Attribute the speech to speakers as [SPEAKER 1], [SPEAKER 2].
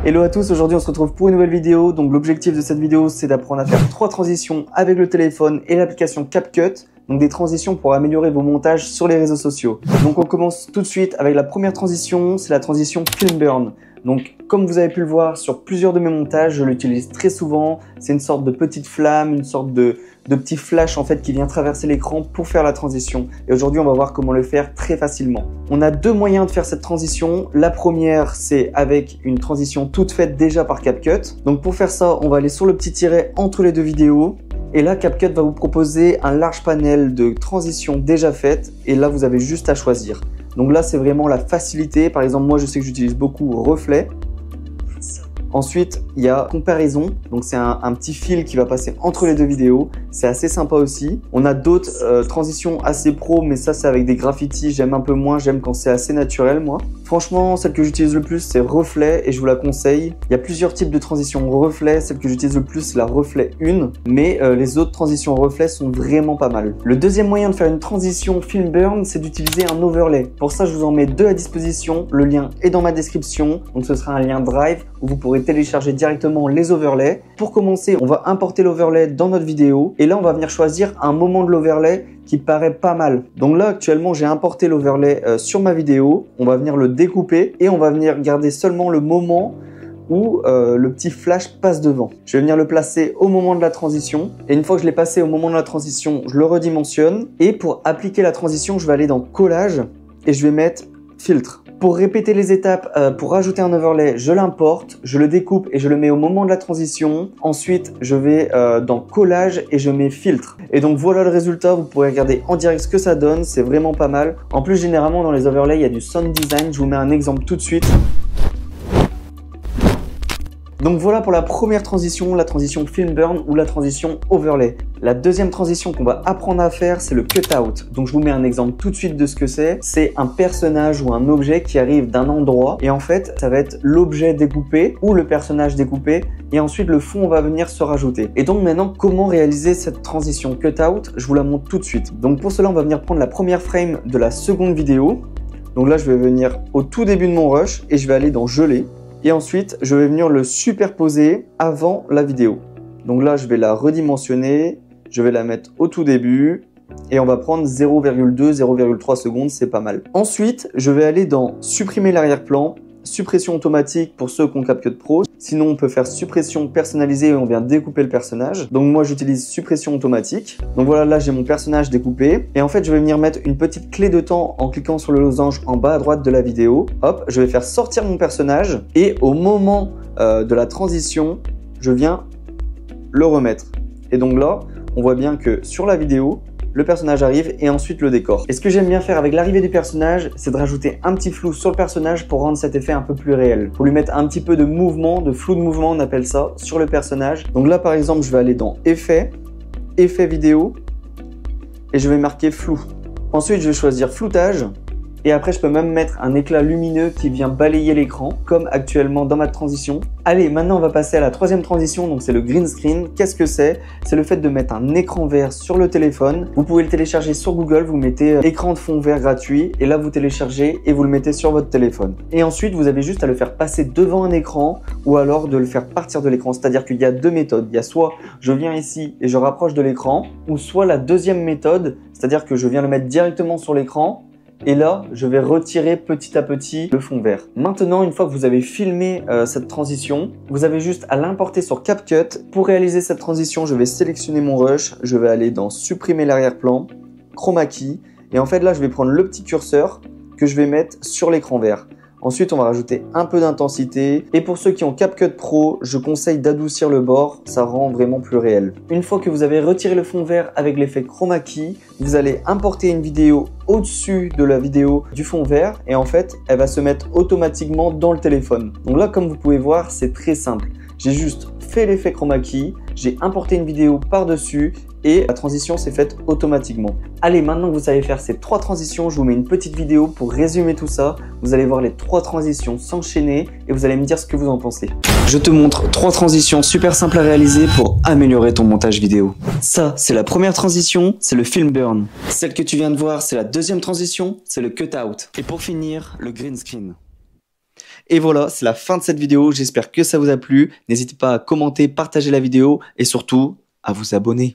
[SPEAKER 1] Hello à tous, aujourd'hui on se retrouve pour une nouvelle vidéo. Donc l'objectif de cette vidéo c'est d'apprendre à faire 3 transitions avec le téléphone et l'application CapCut. Donc des transitions pour améliorer vos montages sur les réseaux sociaux. Donc on commence tout de suite avec la première transition, c'est la transition Film Burn. Donc comme vous avez pu le voir sur plusieurs de mes montages, je l'utilise très souvent. C'est une sorte de petite flamme, une sorte de petit flash en fait qui vient traverser l'écran pour faire la transition. Et aujourd'hui on va voir comment le faire très facilement. On a 2 moyens de faire cette transition. La première c'est avec une transition toute faite déjà par CapCut. Donc pour faire ça, on va aller sur le petit tiret entre les 2 vidéos. Et là, CapCut va vous proposer un large panel de transitions déjà faites. Et là, vous avez juste à choisir. Donc là, c'est vraiment la facilité. Par exemple, moi, je sais que j'utilise beaucoup Reflet. Ensuite, il y a comparaison. Donc, c'est un petit fil qui va passer entre les 2 vidéos. C'est assez sympa aussi. On a d'autres transitions assez pro, mais ça, c'est avec des graffitis. J'aime un peu moins. J'aime quand c'est assez naturel, moi. Franchement, celle que j'utilise le plus, c'est Reflet et je vous la conseille. Il y a plusieurs types de transitions Reflet. Celle que j'utilise le plus, c'est la Reflet 1. Mais les autres transitions Reflet sont vraiment pas mal. Le deuxième moyen de faire une transition Film Burn, c'est d'utiliser un overlay. Pour ça, je vous en mets 2 à disposition. Le lien est dans ma description. Donc, ce sera un lien Drive où vous pourrez télécharger directement les overlays. Pour commencer, on va importer l'overlay dans notre vidéo. Et là, on va venir choisir un moment de l'overlay qui paraît pas mal. Donc là, actuellement, j'ai importé l'overlay sur ma vidéo. On va venir le découper et on va venir garder seulement le moment où le petit flash passe devant. Je vais venir le placer au moment de la transition. Et une fois que je l'ai passé au moment de la transition, je le redimensionne. Et pour appliquer la transition, je vais aller dans Collage et je vais mettre Filtre. Pour répéter les étapes, pour rajouter un overlay, je l'importe, je le découpe et je le mets au moment de la transition. Ensuite, je vais dans Collage et je mets Filtre. Et donc voilà le résultat, vous pourrez regarder en direct ce que ça donne, c'est vraiment pas mal. En plus, généralement dans les overlays, il y a du sound design, je vous mets un exemple tout de suite. Donc voilà pour la première transition, la transition Film Burn ou la transition Overlay. La deuxième transition qu'on va apprendre à faire, c'est le Cutout. Donc je vous mets un exemple tout de suite de ce que c'est. C'est un personnage ou un objet qui arrive d'un endroit et en fait, ça va être l'objet découpé ou le personnage découpé et ensuite le fond va venir se rajouter. Et donc maintenant, comment réaliser cette transition Cutout? Je vous la montre tout de suite. Donc pour cela, on va venir prendre la première frame de la seconde vidéo. Donc là, je vais venir au tout début de mon rush et je vais aller dans Geler. Et ensuite, je vais venir le superposer avant la vidéo. Donc là, je vais la redimensionner. Je vais la mettre au tout début. Et on va prendre 0,2, 0,3 secondes, c'est pas mal. Ensuite, je vais aller dans supprimer l'arrière-plan. Suppression automatique pour ceux qui ont CapCut Pro. Sinon, on peut faire suppression personnalisée et on vient découper le personnage. Donc moi, j'utilise suppression automatique. Donc voilà, là, j'ai mon personnage découpé. Et en fait, je vais venir mettre une petite clé de temps en cliquant sur le losange en bas à droite de la vidéo. Hop, je vais faire sortir mon personnage. Et au moment de la transition, je viens le remettre. Et donc là, on voit bien que sur la vidéo, le personnage arrive et ensuite le décor. Et ce que j'aime bien faire avec l'arrivée du personnage, c'est de rajouter un petit flou sur le personnage pour rendre cet effet un peu plus réel. Pour lui mettre un petit peu de mouvement, de flou de mouvement, on appelle ça, sur le personnage. Donc là, par exemple, je vais aller dans Effets, Effets vidéo, et je vais marquer flou. Ensuite, je vais choisir floutage. Et après, je peux même mettre un éclat lumineux qui vient balayer l'écran, comme actuellement dans ma transition. Allez, maintenant, on va passer à la troisième transition, donc c'est le green screen. Qu'est-ce que c'est? C'est le fait de mettre un écran vert sur le téléphone. Vous pouvez le télécharger sur Google, vous mettez écran de fond vert gratuit, et là, vous téléchargez et vous le mettez sur votre téléphone. Et ensuite, vous avez juste à le faire passer devant un écran, ou alors de le faire partir de l'écran. C'est-à-dire qu'il y a 2 méthodes. Il y a soit je viens ici et je rapproche de l'écran, ou soit la deuxième méthode, c'est-à-dire que je viens le mettre directement sur l'écran, et là, je vais retirer petit à petit le fond vert. Maintenant, une fois que vous avez filmé cette transition, vous avez juste à l'importer sur CapCut. Pour réaliser cette transition, je vais sélectionner mon rush. Je vais aller dans supprimer l'arrière-plan, chroma key. Et en fait, là, je vais prendre le petit curseur que je vais mettre sur l'écran vert. Ensuite, on va rajouter un peu d'intensité. Et pour ceux qui ont CapCut Pro, je conseille d'adoucir le bord. Ça rend vraiment plus réel. Une fois que vous avez retiré le fond vert avec l'effet chroma key, vous allez importer une vidéo au-dessus de la vidéo du fond vert. Et en fait, elle va se mettre automatiquement dans le téléphone. Donc là, comme vous pouvez voir, c'est très simple. J'ai juste fait l'effet chroma key, j'ai importé une vidéo par-dessus et la transition s'est faite automatiquement. Allez, maintenant que vous savez faire ces 3 transitions, je vous mets une petite vidéo pour résumer tout ça. Vous allez voir les 3 transitions s'enchaîner et vous allez me dire ce que vous en pensez. Je te montre 3 transitions super simples à réaliser pour améliorer ton montage vidéo. Ça, c'est la première transition, c'est le Film Burn. Celle que tu viens de voir, c'est la deuxième transition, c'est le Cutout. Et pour finir, le Green Screen. Et voilà, c'est la fin de cette vidéo. J'espère que ça vous a plu. N'hésitez pas à commenter, partager la vidéo et surtout à vous abonner.